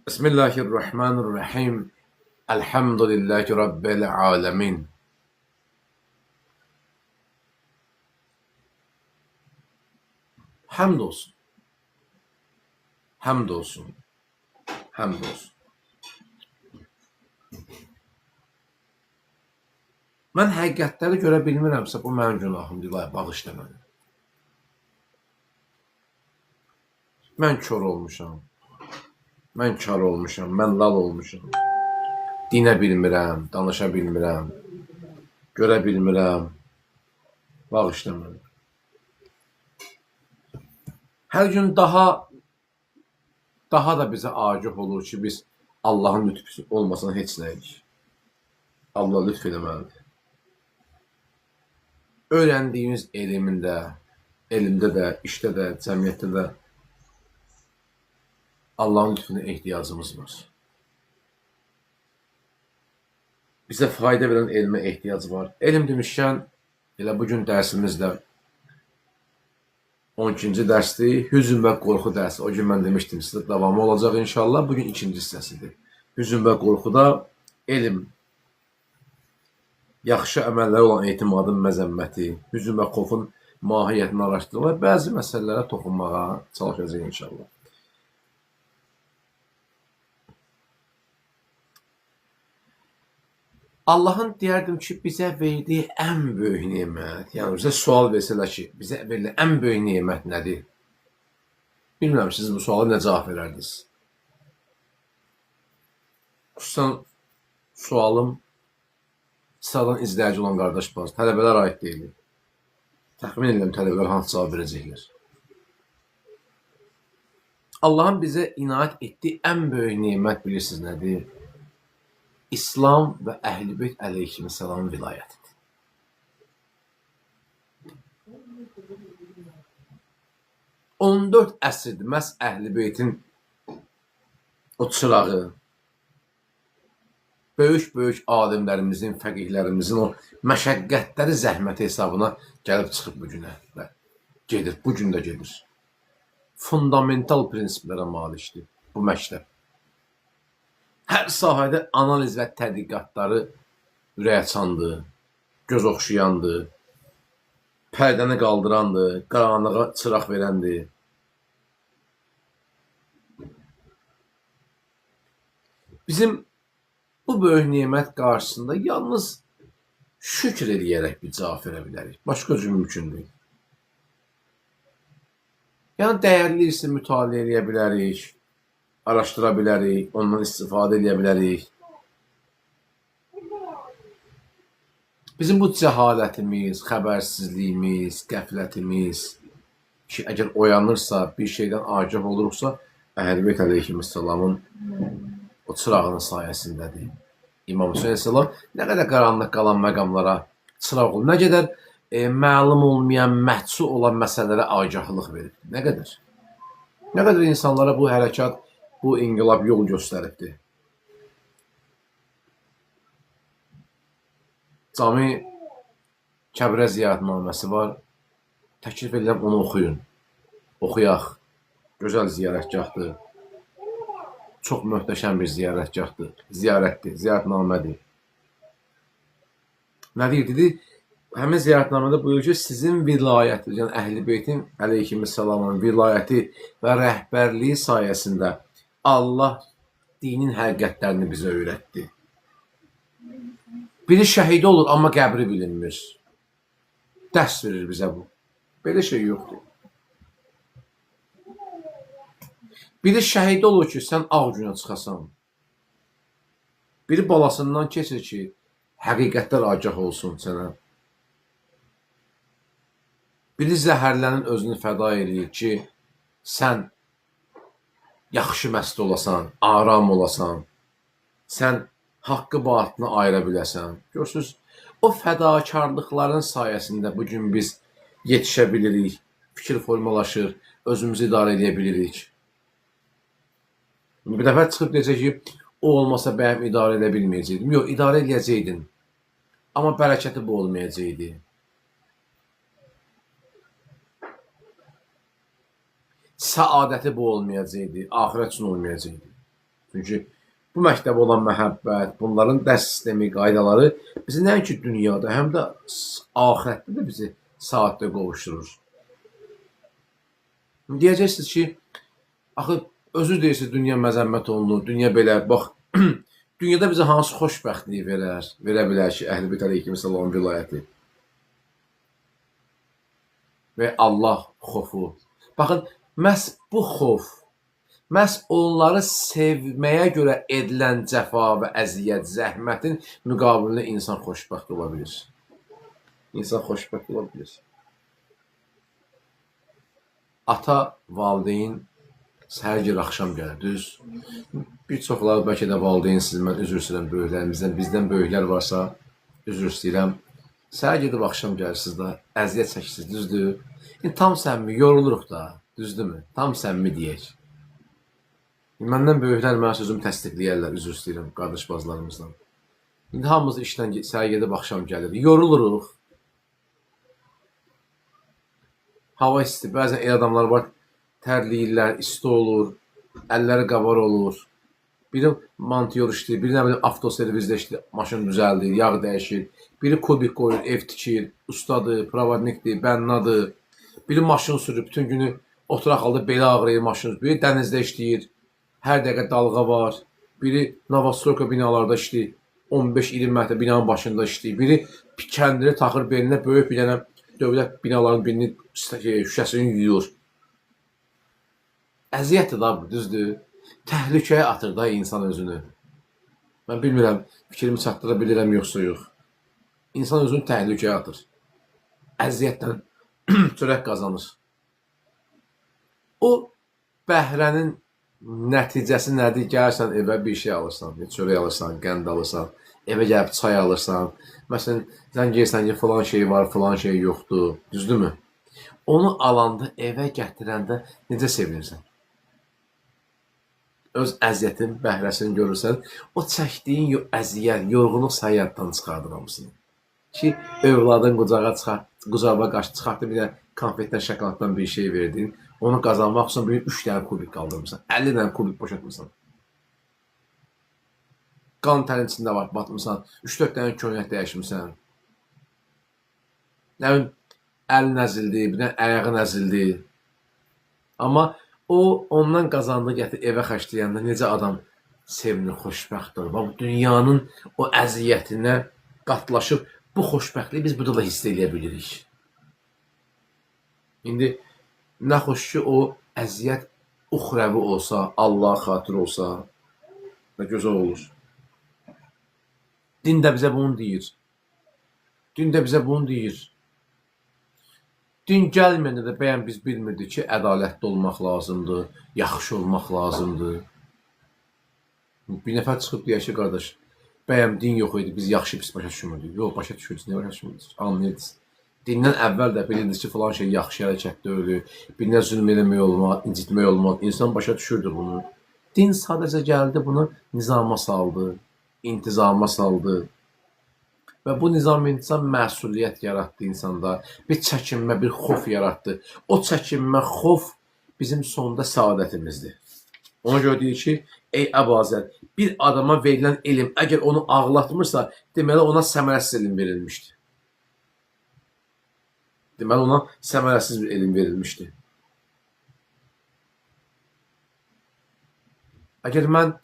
Bismillahirrahmanirrahim. Elhamdülillahi Rabbil alemin. Həmd olsun, həmd olsun, həmd olsun. Mən həqiqətləri görə bilmirəmsə, bu mənim günahımdır, ilahi, bağışla məni. Mən kör olmuşam, mən kar olmuşam, mən lal olmuşam. Dinə bilmirəm, danışa bilmirəm, görə bilmirəm, bağışla məni. Hər gün daha da bizə agah olur ki, biz Allahın lütfü olmasına heç nəyik. Allah lütf eləməlidir. Öyrəndiyimiz elmdə də, işdə də, cəmiyyətdə də Allahın lütfüne ehtiyacımız var. Bizə fayda verən elmə ehtiyac var. Elm demişkən, elə bugün dərsimizdə 12-ci dərsdir, hüzn və qorxu dərsi. O gün mən demişdim sizə, davamı olacaq inşallah. Bugün ikinci hissəsidir. Hüzn və qorxuda elm, yaxşı əməllərə olan etimadın məzəmməti, hüzn və qorxun mahiyyətini araşdırma və bəzi məsələlərə toxunmağa çalışacaq inşallah. Allahın deyərdim ki, bizə verdiyi ən böyük nemət, yəni bizə sual versələr ki, bizə verilən ən böyük nemət nədir? Bilmirəm, siz bu suala nə cavab verərdiniz? Xüsusən sualım sıradan izləyici olan qardaş bazı, tələbələr aid deyil. Təxmin edirəm tələbələr hansı cavab verəcəklər. Allahın bizə inayət etdiyi ən böyük nemət bilirsiniz nədir? İslam və Əhl-i-Beyt əleyhissalamın vilayətidir. On 14 əsrdir məhz Əhl-i-Beytin o çırağı, böyük alimlərimizin, fəqihlərimizin o məşəqqətləri, zəhməti hesabına gəlib çıxıb bu günə və gedir, bu gün də gedir. Fundamental prinsiplərə malikdir bu məktəb. Hər sahədə analiz və tədqiqatları ürəkaçandır, göz oxşayandır, pərdəni qaldırandır, qaranlığa çıraq verəndir. Bizim bu böyük nemət qarşısında yalnız şükür eləyərək bir cavab verə bilərik. Başqa cür mümkün deyil. Yəni, dəyərli isə mütaliə eləyə bilərik, araşdıra bilərik, ondan istifadə edə bilərik. Bizim bu cəhalətimiz, xəbərsizliyimiz, qəflətimiz ki, əgər oyanırsa, bir şeydən agah olursa, Əhl-i-Beyt əleyhissalamın o çırağının sayəsindədir. İmam Hüseyin əleyhissalam nə qədər qaranlıq qalan məqamlara çıraq olur, nə qədər məlum olmayan, məhsul olan məsələlərə agahlıq verir. Nə qədər? Nə qədər insanlara bu hərəkat, bu inqilab yol göstəribdir. Cami Kəbrə ziyarətnaməsi var. Təklif edirəm, onu oxuyun. Oxuyaq. Gözəl ziyarətgahdır. Çox möhtəşəm bir ziyarətgahdır. Ziyarətdir, ziyarətnamədir. Nə deyir, dedi? Həmin ziyarətnamədə buyurur ki, sizin vilayəti, yəni Əhl-i-Beytin əleyhissalamın vilayəti və rəhbərliyi sayəsində Allah dinin həqiqətlərini bizə öyrətdi. Biri şəhid olur, amma qəbri bilinmir. Dərs verir bizə bu. Belə şey yoxdur. Biri şəhid olur ki, sən ağ günə çıxasan. Biri balasından keçir ki, həqiqətlər agah olsun sənə. Biri zəhərlənin özünü fəda edir ki, sən yaxşı məst olasan, aram olasan, sən haqqı batını ayıra biləsən. Görürsünüz, o fədakarlıqların sayəsində bugün biz yetişə bilirik, fikir formalaşır, özümüzü idarə edə bilirik. Bir dəfə çıxıb deyəcək ki, o olmasa bəyəm idarə edə bilməyəcəkdim. Yox, idarə edəcəkdin. Amma bərəkəti bu olmayacaqdı. Səadəti bu olmayacaqdı, axirət üçün olmayacaqdı. Çünki bu məktəbə olan məhəbbət, bunların dərs sistemi, qaydaları bizi nəinki dünyada, həm də axirətdə də bizi saatdə qovuşdurur. Deyəcəksiniz ki, axı özü deyirsiniz dünya məzəmmət olunur, dünya belə, bax, dünyada bizə hansı xoşbəxtliyi verə bilər ki, Əhl-i Beyt əleyhissalam vilayəti və Allah xofu. Baxın, məhz bu xof, məhz onları sevməyə görə edilən cəfa və əziyyət, zəhmətin müqabilində insan xoşbəxt ola bilir. İnsan xoşbəxt ola bilir. Ata, valideyn hər gün axşam gəlir, düz. Bir çoxları bəlkə də valideynsiniz, mən üzr istəyirəm böyüklərimizdən, bizdən böyüklər varsa, üzr istəyirəm. Səhər gedib axşam gəlirsiniz də, əziyyət çəkirsiniz, düzdür. Tam səmimi, yoruluruq da, düzdürmü? Tam səmimi deyək. Məndən böyüklər mənə sözümü təsdiqləyərlər, üzr istəyirəm qardaş bacılarımızdan. İndi hamımız işdən səhər gedib axşam gəlir, yoruluruq. Hava isti, bəzən el adamlar var, tərliyirlər, isti olur, əlləri qabar olur. Biri montiyor işləyir, biri nə bilim avtoservizdə işləyir, maşın düzəldir, yağ dəyişir. Biri kubik qoyur, ev tikir, ustadır, provodnikdir, bənnadır. Biri maşın sürür, bütün günü oturaq halda belə ağrıyır maşın. Biri dənizdə işləyir, hər dəqiqə dalğa var. Biri Novostroyka binalarda işləyir, 15-20 metr binanın başında işləyir. Biri kəndiri taxır belinə, böyük bir dənə dövlət binalarının birinin şüşəsini yuyur. Əziyyətdir da bu, düzdür. Təhlükəyə atır da insan özünü. Mən bilmirəm, fikrimi çatdıra bilirəm yoxsa yox. İnsan özünü təhlükəyə atır. Əziyyətdən çörək qazanır. O bəhrənin nəticəsi nədir? Gəlirsən evə bir şey alırsan, çörək alırsan, qənd alırsan, evə gəlib çay alırsan. Məsələn, sən gəlirsən ki, filan şey var, filan şey yoxdur, düzdürmü? Onu alanda, evə gətirəndə necə sevinirsən? Öz əziyyətin, bəhrəsini görürsən, o çəkdiyin əziyyət, yorğunluq səyyatdan çıxardır hamısını. Ki, övladın qucağına qaşı çıxartdı, bir də konfetdən, şokoladdan bir şey verdin, onu qazanmaq üçün bir 3 dənə kubik qaldırmışsan, 50 dənə kubik boşaltmışsan. Qan tərin içində var, batmışsan, 3-4 dənə köynək dəyişmişsən. Nə bilim, əl nəzildi, bir dənə ayağı nəzildi. Amma o, ondan qazandığı gətir evə xərcləyəndə necə adam sevinir, xoşbəxt olur. Bu dünyanın o əziyyətinə qatlaşıb, bu xoşbəxtliyi biz burada da hiss edə bilirik. İndi nə xoş ki, o əziyyət uxrəvi olsa, Allah xatır olsa, nə gözəl olur. Din də bizə bunu deyir. Din də bizə bunu deyir. Din gəlməyəndə də bəyən biz bilmirdik ki, ədalətli olmaq lazımdır, yaxşı olmaq lazımdır. Bir nəfər çıxıb deyək ki, qardaş, bəyəm din yox idi, biz yaxşı pis başa düşmürdük. Yox, başa düşürdük, nə başa düşmürdük, anlayırdınız. Dindən əvvəl də bilirdiniz ki, filan şey yaxşı hərəkətdə ölür, birinə zülm eləmək olmaz, incitmək olmaz. İnsan başa düşürdü bunu. Din sadəcə gəldi, bunu nizama saldı, intizama saldı. Və bu nizam-intizam məsuliyyət yaratdı insanda. Bir çəkinmə, bir xof yaratdı. O çəkinmə, xof bizim sonda səadətimizdir. Ona görə deyir ki, ey Əbazər, bir adama verilən elm, əgər onu ağlatmırsa, deməli ona səmərəsiz elm verilmişdir. Deməli ona səmərəsiz bir elm verilmişdir. Əgər mən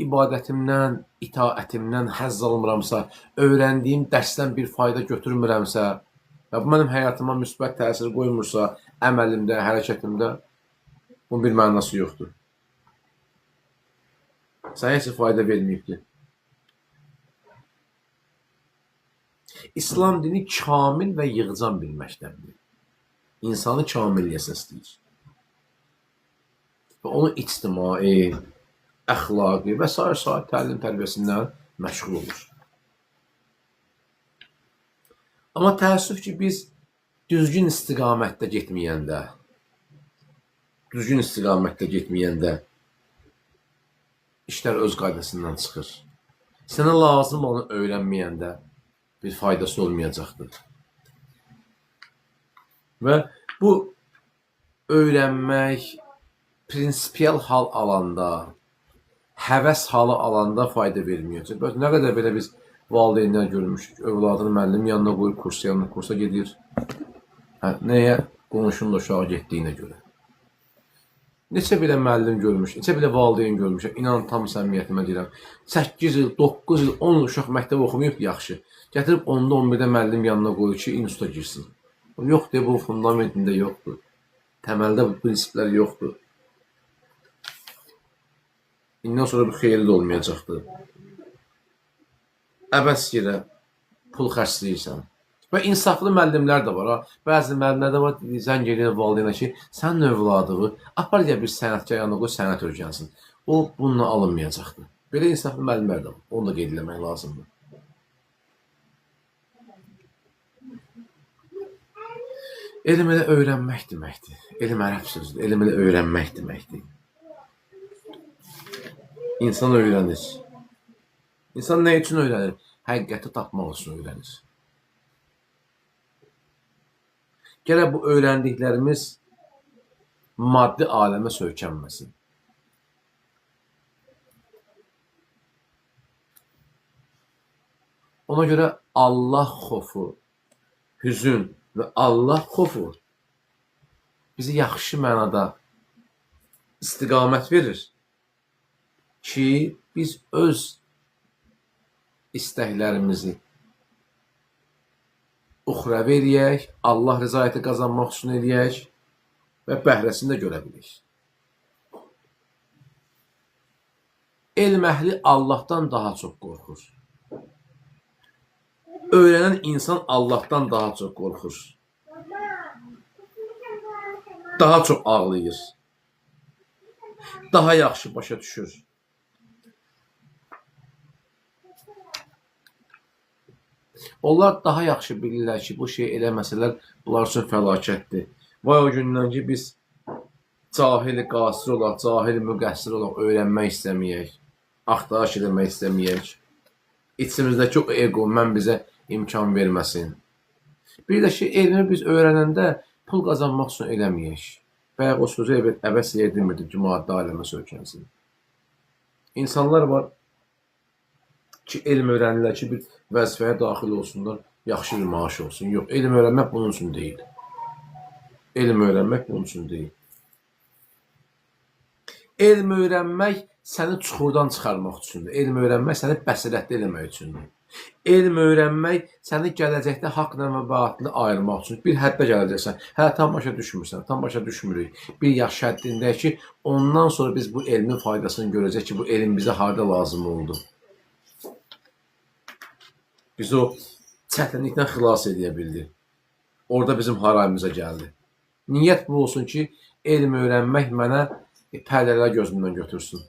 ibadətimdən, itaətimdən həzz almıramsa, öyrəndiyim dərsdən bir fayda götürmürəmsə və bu mənim həyatıma müsbət təsir qoymursa, əməlimdə, hərəkətimdə, bunun bir mənası yoxdur. Sənə heç fayda verməyibdir. İslam dini kamil və yığcan bir məktəbdir. İnsanı kamilliyə səsləyir. Və onu ictimai, əxlaqi və sair təlim tərbiyəsindən məşğul olur. Amma təəssüf ki, biz düzgün istiqamətdə getməyəndə işlər öz qaydasından çıxır. Sənə lazım onu öyrənməyəndə bir faydası olmayacaqdır. Və bu öyrənmək prinsipial hal alanda, həvəs halı alanda fayda verməyəcək. Bəs nə qədər belə biz valideynlər görmüşük, övladını müəllim yanına qoyub kursa gedir. Hə, nəyə? Qonşunun da uşağı getdiyinə görə. Neçə belə müəllim görmüş, neçə belə valideyn görmüşəm. İnan tam səmimiyyətimə deyirəm. 8 il, 9 il, 10 il uşaq məktəb oxumayıb yaxşı. Gətirib 10-da 11-də müəllim yanına qoyur ki, instituta girsin. Yox deyə bu fundamentində yoxdur. Təməldə bu prinsiplər yoxdur. İndən sonra bu xeyirli də olmayacaqdır. Əbəs yerə pul xərcləyirsən. Və insaflı müəllimlər də var. Bəzi müəllimlər də var, zəng edir valideynə ki, sənin övladığı apar ya bir sənətkar yanına qoy, sənət öyrənsin. O bununla alınmayacaqdır. Belə insaflı müəllimlər də var. Onu da qeyd etmək lazımdır. Elm elə öyrənmək deməkdir. Elm ərəb sözüdür. Elm elə öyrənmək deməkdir. İnsan öyrənir. İnsan nə üçün öyrənir? Həqiqəti tapmaq üçün öyrənir. Gərək bu öyrəndiklərimiz maddi aləmə söykənməsin. Ona görə Allah xofu, hüzün və Allah xofu bizi yaxşı mənada istiqamət verir ki, biz öz istəklərimizi uxravi eləyək, Allah rızayəti qazanmaq üçün eləyək və bəhrəsini də görə bilik. Elm əhli Allahdan daha çox qorxur. Öyrənən insan Allahdan daha çox qorxur. Daha çox ağlayır. Daha yaxşı başa düşür. Onlar daha yaxşı bilirlər ki, bu şey eləməsələr, bunlar üçün fəlakətdir. Vay o gündən ki, biz cahil qasir olaq, cahil müqəssir olaq, öyrənmək istəməyək, axtarış eləmək istəməyək. İçimizdəki o ego, mən bizə imkan verməsin. Bir də ki, elmi biz öyrənəndə pul qazanmaq üçün eləməyək. Bayaq o sözü əbəs yedirmirdim ki, maddi aləmə söykənsin. İnsanlar var ki, elm öyrənirlər ki, bir vəzifəyə daxil olsunlar, yaxşı bir maaş olsun. Yox, elm öyrənmək bunun üçün deyil. Elm öyrənmək bunun üçün deyil. Elm öyrənmək səni çuxurdan çıxarmaq üçündür. Elm öyrənmək səni bəsirətli eləmək üçündür. Elm öyrənmək səni gələcəkdə haqla və batılı ayırmaq üçün. Bir həddə gələcəksən, hələ tam başa düşmürsən, tam başa düşmürük. Bir yaş həddində ki, ondan sonra biz bu elmin faydasını görəcək ki, bu elm bizə harda lazım oldu. Bizi o çətinlikdən xilas edə bildi. Orada bizim harayımıza gəldi. Niyyət bu olsun ki, elm öyrənmək mənə pərdələr gözümdən götürsün.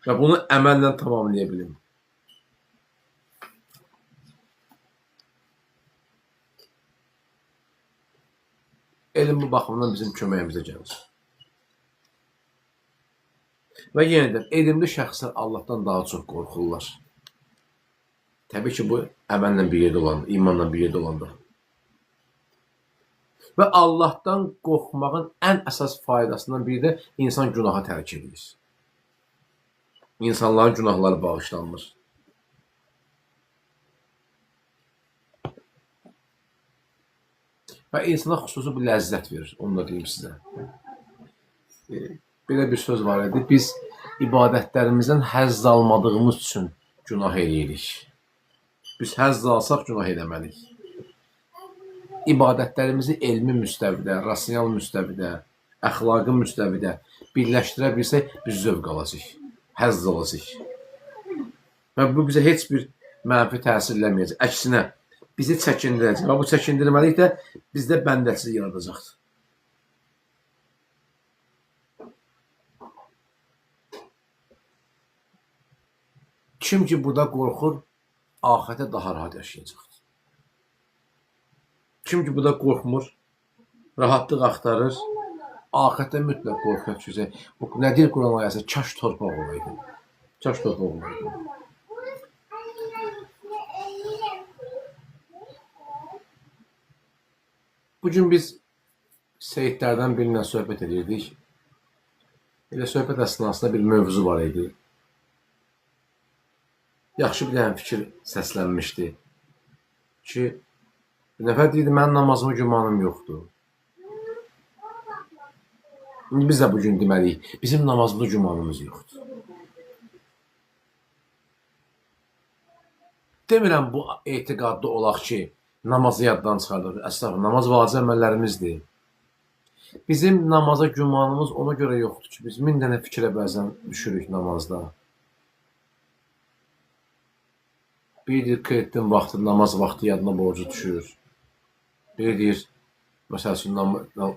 Və bunu əməllə tamamlaya bilim. Elm bu baxımdan bizim köməyimizə gəlir. Və yenə də elmli şəxslər Allahdan daha çox qorxurlar. Təbii ki, bu əməllə bir yerdə olanda, imanla bir yerdə olanda. Və Allahdan qorxmağın ən əsas faydasından biri də insan günaha tərk edilir. İnsanların günahları bağışlanmır. Və insana xüsusi bir ləzzət verir, onu da deyim sizə. Belə bir söz var idi, biz ibadətlərimizdən həzz almadığımız üçün günah eləyirik. Biz həzz alsaq günah eləməliyik. İbadətlərimizi elmi müstəvidə, rasional müstəvidə, əxlaqi müstəvidə birləşdirə bilsək, biz zövq alacaq, həzz alacaq. Və bu bizə heç bir mənfi təsir eləməyəcək. Əksinə, bizi çəkindirəcək. Və bu çəkindirməlik də bizdə bəndəçilik yaradacaqdır. Kim ki burada qorxur, axirətə daha rahat yaşayacaqdır. Kim ki burada qorxmur, rahatlıq axtarır, axirətdə mütləq qorxu düşəcək. Bu nədir Quran ayəsi? Kaş torpaq olaydı. Kaş torpaq olaydı. Bugün biz Seyidlərdən birinlə söhbət edirdik. Elə söhbət əsnasında bir mövzu var idi. Yaxşı bir dənə fikir səslənmişdi ki, bir nəfər deyirdi, mənim namazıma gümanım yoxdur. İndi biz də bugün deməliyik, bizim namazımda gümanımız yoxdur. Demirəm bu etiqadda olaq ki, namazı yaddan çıxardıq. Əslində, namaz vacib əməllərimizdir. Bizim namaza gümanımız ona görə yoxdur ki, biz 1000 dənə fikrə bəzən düşürük namazda. Bir deyir, kreditin vaxtı, namaz vaxtı yadına borcu düşür. Bir deyir, məsəl üçün,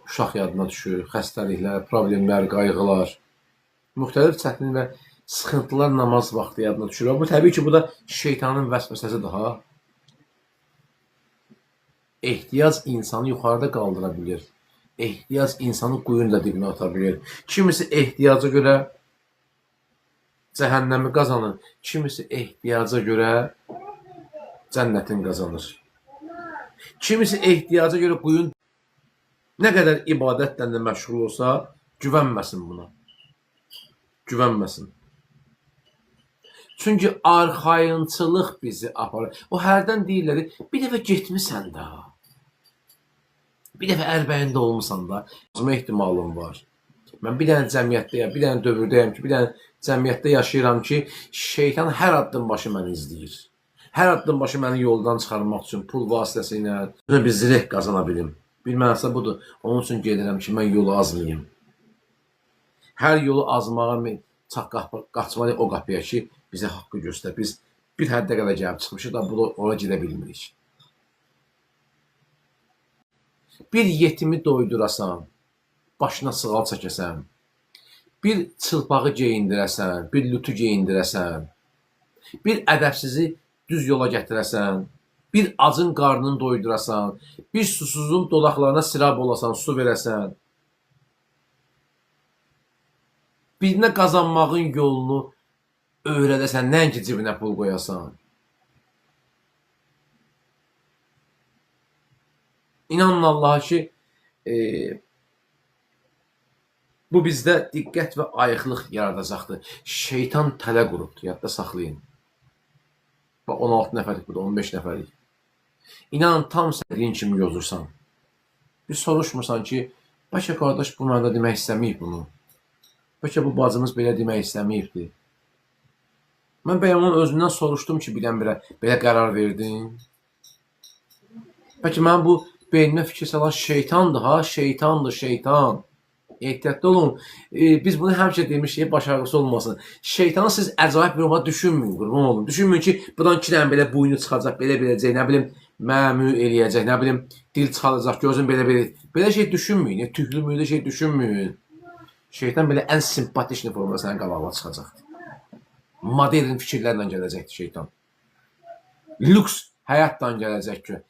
uşaq yadına düşür, xəstəliklər, problemlər, qayğılar, müxtəlif çətin və sıxıntılar namaz vaxtı yadına düşür. Bu, təbii ki, bu da şeytanın vəsvəsəsi daha. Ehtiyac insanı yuxarıda qaldıra bilir. Ehtiyac insanı quyunun da dibinə ata bilir. Kimisi ehtiyaca görə cəhənnəmi qazanır, kimisi ehtiyaca görə cənnətin qazanır. Kimisi ehtiyaca görə quyun nə qədər ibadətlə də məşğul olsa, güvənməsin buna. Güvənməsin. Çünki arxayınçılıq bizi aparır. O hərdən deyirlər, bir dəfə getmisən də, bir dəfə ərbəyində olmusan da, olma ehtimalım var. Mən bir dənə cəmiyyətdəyəm, bir dənə dövrdəyəm ki, bir dənə cəmiyyətdə yaşayıram ki, şeytan hər addım başı məni izləyir. Hər addım başı məni yoldan çıxarmaq üçün pul vasitəsilə bir zireh qazana bilim. Bir mənası budur. Onun üçün gedirəm ki, mən yolu azmayayım. Hər yolu azmağa qaçmalıyıq o qapıya ki, bizə haqqı göstər. Biz bir həddə qədər gəlib çıxmışıq da, ora gedə bilmirik. Bir yetimi doydurasan, başına sığal çəkəsən, bir çılpağı geyindirəsən, bir lütü geyindirəsən, bir ədəbsizi düz yola gətirəsən, bir acın qarnını doydurasan, bir susuzun dodaqlarına sirab olasan, su verəsən, birinə qazanmağın yolunu öyrədəsən, nəinki cibinə pul qoyasan. İnanın Allaha ki, bu bizdə diqqət və ayıqlıq yaradacaqdır. Şeytan tələ qurubdur, yadda saxlayın. 16 nəfərlik burada, 15 nəfərlik. İnanın, tam sədiyin kimi yozursan. Bir soruşmursan ki, bəlkə qardaş bu məndə demək istəməyib bunu. Bəlkə bu bacımız belə demək istəməyibdir. Mən bəyəm onun özündən soruşdum ki, bilən-birə belə qərar verdin. Bəlkə mən bu beynimə fikir salan şeytandır ha, şeytandır, şeytan. Ehtiyatlı olun. Biz bunu həmişə demişik, başarılısı olmasın. Şeytanı siz əcaib bir olma düşünməyin, qurban olun. Düşünməyin ki, buradan 2 dənə belə buyunu çıxacaq, belə biləcək, nə bilim, məmü eləyəcək, nə bilim, dil çıxaracaq, gözün belə. Belə şey düşünməyin, tüklü müyüdə şey düşünməyin. Şeytan belə ən simpatik formada sənin qabağına çıxacaqdır. Modern fikirlərlə gələcəkdir şeytan. Lüks həyatdan gələcək ki,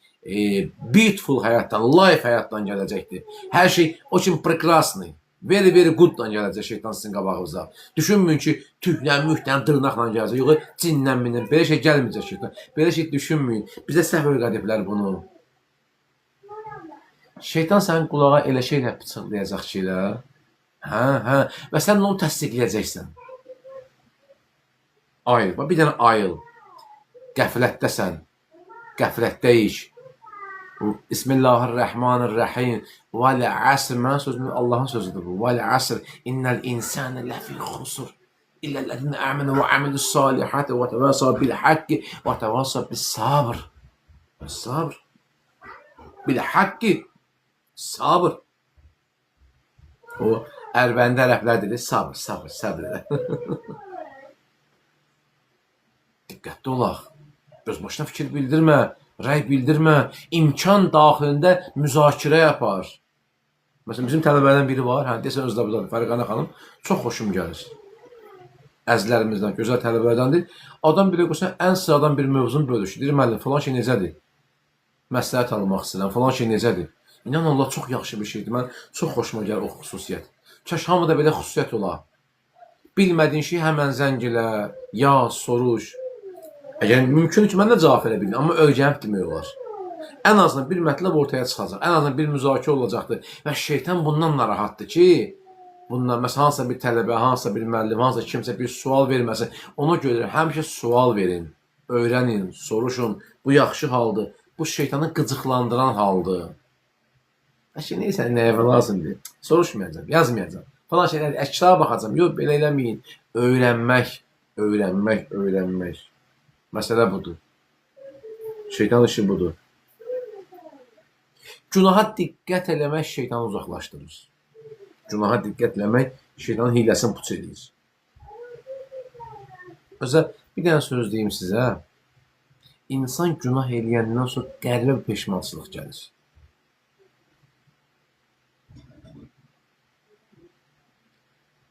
beautiful həyatdan, life həyatdan gələcəkdir. Hər şey очень прекрасный, very very gooddan gələcək şeytan sizin qabağınıza. Düşünməyin ki, tüklən, mühtən, dırnaqla gələcək. Yox, cinlən minir. Belə şey gəlməyəcək şeytan. Belə şey düşünməyin. Bizə səhv öyrədiblər bunu. Şeytan sənin qulağa elə şeylə pıçıqlayacaq ki, hə, və sən onu təsdiqləyəcəksən. Ayıl, bir dənə ayıl. Qəflətdəsən. Qəflətdəyik. Bismillahirrahmanirrahim. Vəl-əsr. Mənim sözüm Allahın sözüdür bu. Vəl-əsr. İnnəl insənə ləfi xusur. İlləlləzinə əminə və əmilus-salihati və təvəssə bil-haqqi və təvəssə bis-sabr. Sabr. Bil-haqqi. Sabr. O Ərbəndə ərəblər dedi, sabr, sabr, sabr. Diqqətli olaq. Öz başına fikir bildirmə, rəy bildirmə, imkan daxilində müzakirə yapar. Məsələn, bizim tələbələrdən biri var, desən özdə budadır, Fərqanə xanım, çox xoşum gəlir. Əzlərimizdən, gözəl tələbələrdəndir. Adam bir qoysan, ən sıradan bir mövzunu bölüşür. Deyir, müəllim, falan şey necədir? Məsləhət almaq istəyirəm, falan şey necədir? İnan Allah, çox yaxşı bir şeydir. Mən çox xoşuma gəlir o xüsusiyyət. Kaş hamıda belə xüsusiyyət ola. Bilmədiyin şey həmən zəng elə, yaz, soruş. Əgər mümkün ki, mən də cavab verə bilməyim, amma öyrənib demək olar. Ən azından bir mətləb ortaya çıxacaq, ən azından bir müzakirə olacaqdır və şeytan bundan narahatdır ki, Bundan məsələn hansısa bir tələbə, hansısa bir müəllim, hansısa kimsə bir sual verməsin. Ona görə həmişə sual verin, öyrənin, soruşun. Bu yaxşı haldır. Bu şeytanı qıcıqlandıran haldır. Əşi neysə, nəyə lazımdır? Soruşmayacağam, yazmayacağam. Falan şeylər, kitaba baxacağam. Yox, belə eləməyin. Öyrənmək, öyrənmək, öyrənmək. Məsələ budur. Şeytan işi budur. Günaha diqqət eləmək şeytanı uzaqlaşdırır. Günaha diqqət eləmək şeytanın hiləsini puç edir. Özə bir dənə söz deyim sizə. İnsan günah eləyəndən sonra qəribə bir peşmançılıq gəlir.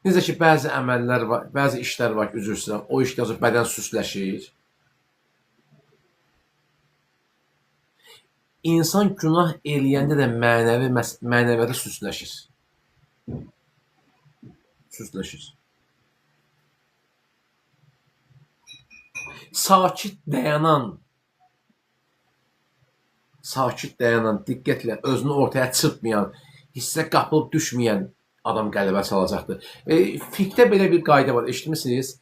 Necə ki, bəzi əməllər var, bəzi işlər var ki, üzr istəyirəm, o işdən sonra bədən süsləşir. İnsan günah eləyəndə də mənəviyyatı süsləşir. Süsləşir. Sakit dayanan, diqqətlə özünü ortaya çırpmayan, hissə qapılıb düşməyən adam qəlbə çalacaqdır. Fiqhdə belə bir qayda var, eşitmisiniz?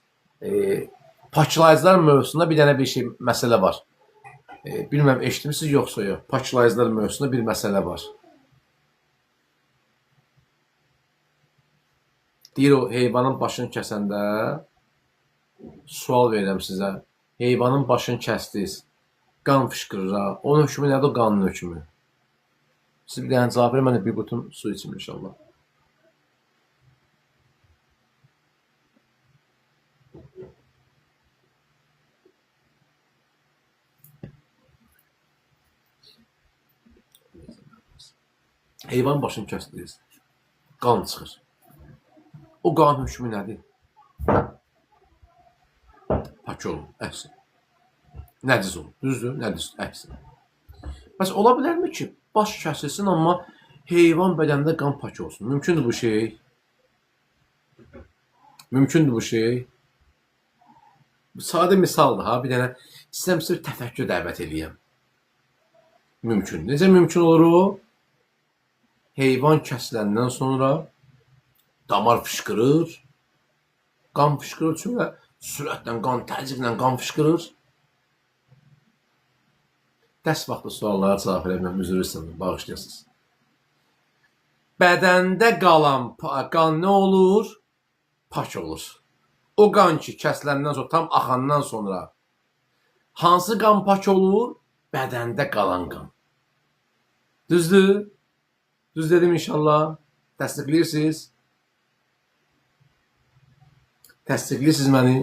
Paklayıcılar mövzusunda bir dənə bir şey, məsələ var. Bilməm, eşitmisiniz yoxsa yox? Paklayıcılar mövzusunda bir məsələ var. Deyir o heyvanın başını kəsəndə, sual verirəm sizə, heyvanın başını kəsdiniz, qan fışqırır ha. Onun hökmü nədir, o qanın hökmü? Siz bir dənə cavab verin, mən də bir qutum su içim inşallah. Heyvanın başını kəsdiniz, qan çıxır. O qanun hökmü nədir? Pak olun, əhsin. Nəciz olun, düzdür? Nəciz, əhsin. Bəs ola bilərmi ki, baş kəsilsin, amma heyvan bədəndə qan pak olsun? Mümkündür bu şey? Mümkündür bu şey? Sadə misaldır ha, bir dənə sizə təfəkkür dəvət edəyəm. Mümkün. Necə mümkün olur o? Heyvan kəsiləndən sonra damar fışqırır, qan fışqırır, çünki sürətlə qan, təzyiqlə qan fışqırır. Dərs vaxtı suallara cavab verməm, üzr istəyirəm, bağışlayasınız. Bədəndə qalan qan nə olur? Pak olur. O qan ki, kəsiləndən sonra, tam axandan sonra hansı qan pak olur? Bədəndə qalan qan. Düzdür? Düz dedim inşallah. Təsdiqləyirsiniz? Təsdiqləyirsiniz məni?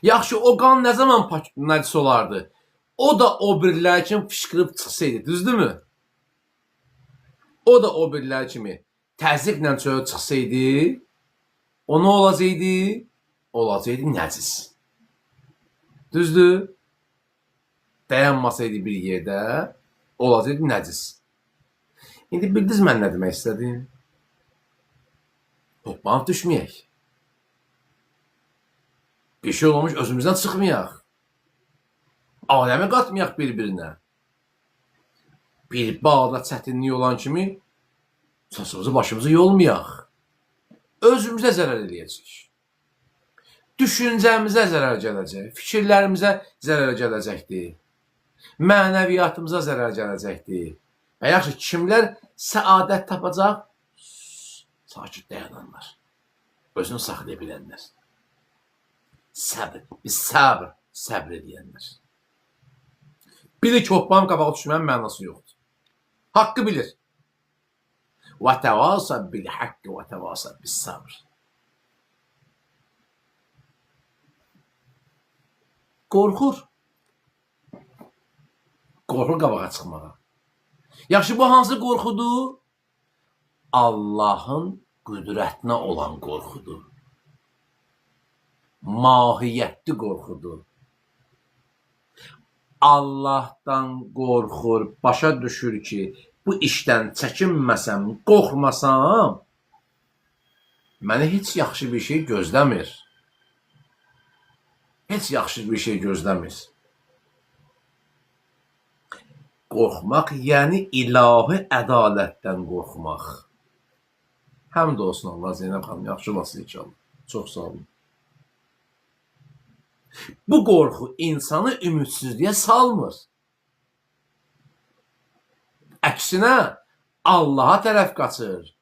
Yaxşı, o qan nə zaman nəcis olardı? O da o birilər kimi fışqırıb çıxsaydı, düzdürmü? O da o birilər kimi təzyiqlə çölə çıxsaydı, o nə olacaqdı? Olacaqdı nəcis. Düzdür? Dayanmasaydı bir yerdə, olacaqdı nəcis. İndi bildiniz mən nə demək istədim? Toplanıb düşməyək. Bir şey olmuş, özümüzdən çıxmayaq. Aləmi qatmayaq bir-birinə. Bir bağda çətinlik olan kimi saçımızı, başımızı yolmayaq. Özümüzə zərər eləyəcək. Düşüncəmizə zərər gələcək. Fikirlərimizə zərər gələcəkdir. Mənəviyyatımıza zərər gələcəkdir. Və yaxşı, kimlər səadət tapacaq? Sakit dayananlar. Özünü saxlaya bilənlər. Səbr. Biz səbr edənlər. Bilir ki, hoppanın qabağa düşmənin mənası yoxdur. Haqqı bilir. Və təvasəb bil haqqı və təvasəb bil səbr. Qorxur. Qorxur qabağa çıxmağa. Yaxşı, bu hansı qorxudur? Allahın qüdrətinə olan qorxudur. Mahiyyətli qorxudur. Allahdan qorxur, başa düşür ki, bu işdən çəkinməsəm, qorxmasam, mənə heç yaxşı bir şey gözləmir. Heç yaxşı bir şey gözləmir. Qorxmaq, yəni ilahi ədalətdən qorxmaq. Həmd olsun Allah, Zeynəb xanım, yaxşı olasın inşallah. Çox sağ olun. Bu qorxu insanı ümidsizliyə salmır. Əksinə Allaha tərəf qaçır.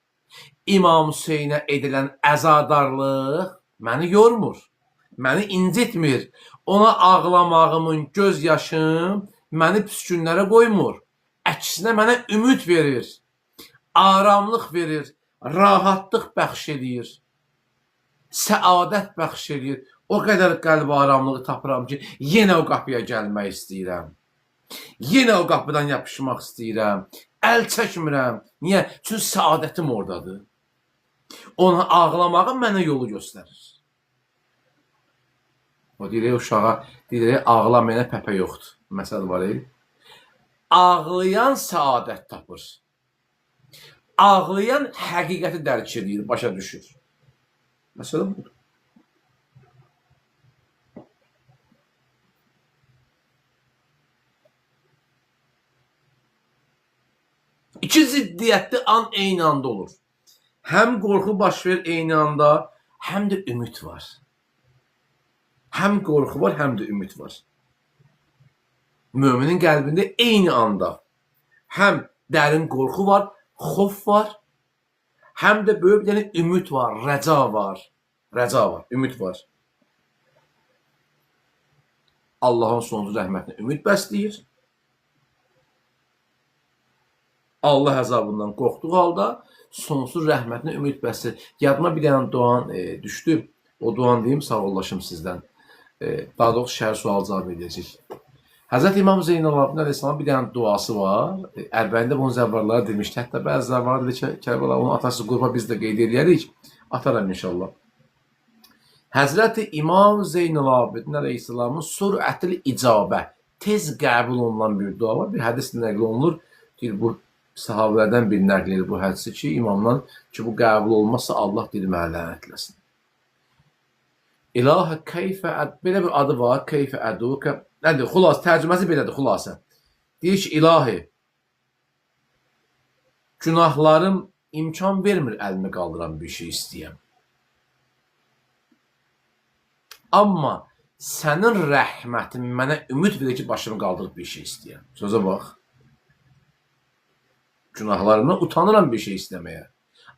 İmam Hüseynə edilən əzadarlıq məni yormur, məni incitmir. Ona ağlamağımın göz yaşım məni pis günlərə qoymur. Əksinə mənə ümid verir, aramlıq verir, rahatlıq bəxş edir, səadət bəxş edir. O qədər qəlb aramlığı tapıram ki, yenə o qapıya gəlmək istəyirəm. Yenə o qapıdan yapışmaq istəyirəm. Əl çəkmirəm. Niyə? Çünki səadətim oradadır. Ona ağlamağım mənə yolu göstərir. O deyir, uşağa, deyir, ağlamayana pəpə yoxdur. Məsəl var, ağlayan səadət tapır. Ağlayan həqiqəti dərk edir, başa düşür. Məsələ budur. İki ziddiyyətli an eyni anda olur. Həm qorxu baş verir eyni anda, həm də ümid var. Həm qorxu var, həm də ümid var. Müminin qəlbində eyni anda həm dərin qorxu var, xof var, həm də böyük bir dənə ümid var, rəca var. Rəca var, ümid var. Allahın sonsuz rəhmətinə ümid bəsləyir. Allah əzabından qorxduğu halda sonsuz rəhmətinə ümid bəsləyir. Yadıma bir dənə duan düşdü. O duan deyim, sağollaşım sizdən. Daha doğrusu şəhər sual cavab edəcək. Həzrət İmam Zeynalabdin Əleyhisselamın bir dənə duası var. Ərbəyində bunun zəvvarları demişdi. Hətta bəzi zəvvarlar dedi ki, Kərbəla, onun atası qrupa biz də qeyd edərik. Ataram inşallah. Həzrət İmam Zeynalabdin Əleyhisselamın sürətli icabə, tez qəbul olunan bir dua var. Bir hədis nəql olunur. Deyir, bu sahabələrdən bir nəql edir bu hədisi ki, imamdan ki, bu qəbul olmazsa Allah dili mənə lənətləsin. İlahə keyfə, belə bir adı var, keyfə ədukə. Nədir? Xülas, tərcüməsi belədir, xülasə. Deyir ki, ilahi, günahlarım imkan vermir əlimi qaldıran bir şey istəyəm. Amma sənin rəhmətin mənə ümid verir ki, başımı qaldırıb bir şey istəyəm. Sözə bax. Günahlarımdan utanıram bir şey istəməyə.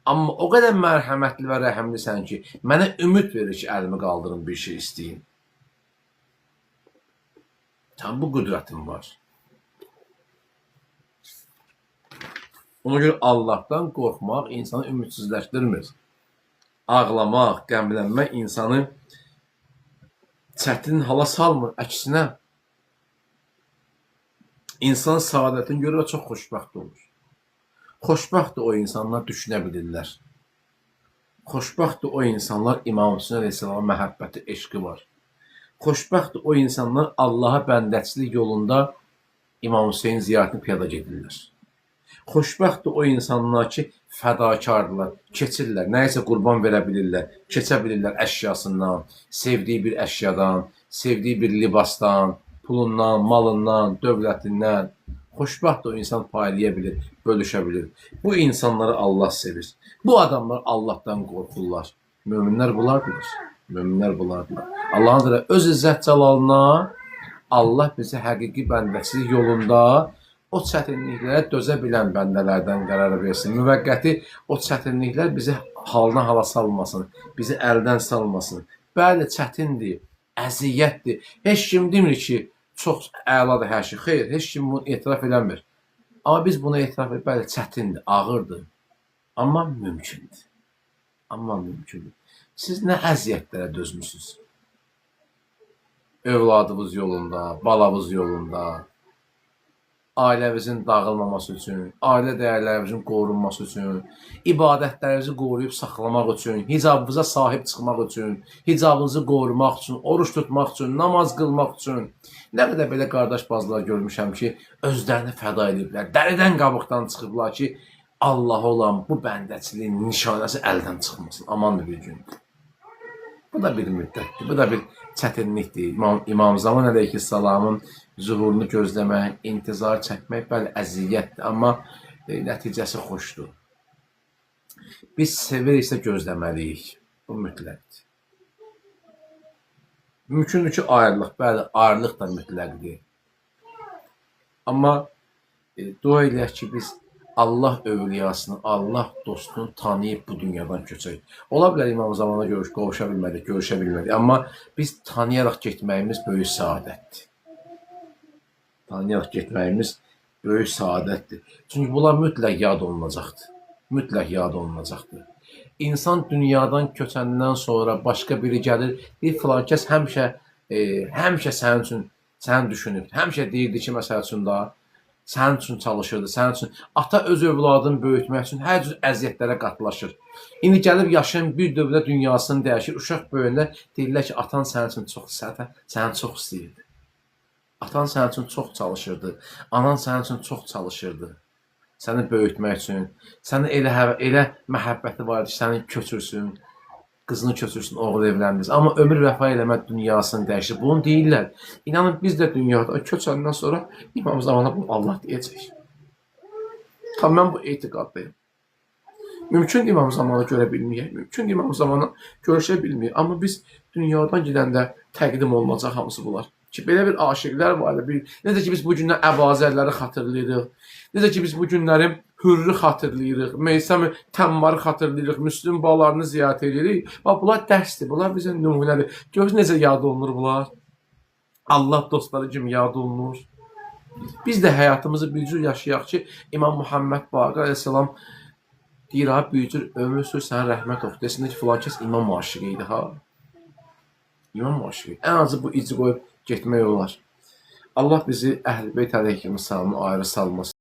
Amma o qədər mərhəmətli və rəhəmlisən ki, mənə ümid verir ki, əlimi qaldırım bir şey istəyim. Tam bu qüdrətim var. Ona görə Allahdan qorxmaq insanı ümidsizləşdirmir. Ağlamaq, qəmlənmək insanı çətin hala salmır. Əksinə, insan saadətini görür və çox xoşbəxt olur. Xoşbəxtdir o insanlar düşünə bilirlər. Xoşbəxtdir o insanlar İmam Hüseyin Əleyhisselama məhəbbəti, eşqi var. Xoşbəxtdir o insanlar Allaha bəndəçilik yolunda İmam Hüseyin ziyarətini piyada gedirlər. Xoşbəxtdir o insanlar ki, fədakardırlar, keçirlər, nəyisə qurban verə bilirlər, keçə bilirlər əşyasından, sevdiyi bir əşyadan, sevdiyi bir libasdan, pulundan, malından, dövlətindən. Xoşbəxtdir o insan paylaya bilir, bölüşə bilir. Bu insanları Allah sevir. Bu adamlar Allahdan qorxurlar. Möminlər bunlardır. Möminlər bunlardır. Allahın da öz izzət cəlalına Allah bizi həqiqi bəndəçilik yolunda o çətinliklərə dözə bilən bəndələrdən qərar versin. Müvəqqəti o çətinliklər bizi halına hala salmasın, bizi əldən salmasın. Bəli, çətindir, əziyyətdir. Heç kim demir ki, çox əladır hər şey. Xeyr, heç kim bunu etiraf eləmir. Amma biz bunu etiraf edir. Bəli, çətindir, ağırdır. Amma mümkündür. Amma mümkündür. Siz nə əziyyətlərə dözmüsünüz? Övladınız yolunda, balavız yolunda, ailəvizin dağılmaması üçün, ailə dəyərlərimizin qorunması üçün, ibadətlərinizi qoruyub saxlamaq üçün, hicabınıza sahib çıxmaq üçün, hicabınızı qorumaq üçün, oruç tutmaq üçün, namaz qılmaq üçün. Nə qədər belə qardaş bazılar görmüşəm ki, özlərini fəda ediblər, dəridən qabıqdan çıxıblar ki, Allaha olan bu bəndəçiliyin nişanəsi əldən çıxmasın. Amandır bir gün. Bu da bir müddətdir, bu da bir çətinlikdir. İmam Zaman Əleyhisselamın zuhurunu gözləmək, intizar çəkmək, bəli, əziyyətdir, amma nəticəsi xoşdur. Biz seviriksə gözləməliyik. Bu mütləqdir. Mümkündür ki, ayrılıq, bəli, ayrılıq da mütləqdir. Amma dua eləyək ki, biz Allah övliyasını, Allah dostunu tanıyıb bu dünyadan köçək. Ola bilər İmam Zamana qovuşa bilmədik, görüşə bilmədik. Amma biz tanıyaraq getməyimiz böyük səadətdir. Tanıyaraq getməyimiz böyük səadətdir. Çünki bunlar mütləq yad olunacaqdır. Mütləq yad olunacaqdır. İnsan dünyadan köçəndən sonra başqa biri gəlir, bir filan kəs həmişə sənin üçün səni düşünüb. Həmişə deyirdi ki, məsəl üçün da sənin üçün çalışırdı, sənin üçün. Ata öz övladını böyütmək üçün hər cür əziyyətlərə qatlaşır. İndi gəlib yaşayan bir dövrdə dünyasını dəyişir. Uşaq böyüyəndə deyirlər ki, atan sənin üçün çox səni çox istəyirdi. Atan sənin üçün çox çalışırdı. Anan sənin üçün çox çalışırdı. Səni böyütmək üçün. Səni elə məhəbbəti var ki, səni köçürsün. Qızını köçürsün, oğul evləndirsin. Amma ömür vəfa eləmək dünyasını dəyişir. Bunu deyirlər. İnanın biz də dünyada köçəndən sonra İmam Zamana bunu Allah deyəcək. Tam mən bu etiqaddayım. Mümkün İmam Zamana görə bilməyək. Mümkün İmam Zamana görüşə bilməyək. Amma biz dünyadan gedəndə təqdim olunacaq hamısı bunlar. Ki, belə bir aşiqlər var. Necə ki, biz bu günlər Əbazərləri xatırlayırıq. Necə ki, biz bu günləri Hürrü xatırlayırıq. Meysəm Təmmarı xatırlayırıq. Müslüm bağlarını ziyarət edirik. Bax, bunlar dərsdir. Bunlar bizim nümunədir. Görün necə yad olunur bunlar. Allah dostları kimi yad olunur. Biz də həyatımızı bir cür yaşayaq ki, İmam Muhammed Baqir Aleyhisselam deyir, ha, bir cür ömür sür, sənə rəhmət oxu. Desin ki, filan kəs imam aşığı idi, ha. İmam aşığı. Ən azı bu izi qoyub getmək olar. Allah bizi Əhl-i Beyt əleyhissalamın ayrı salmasın.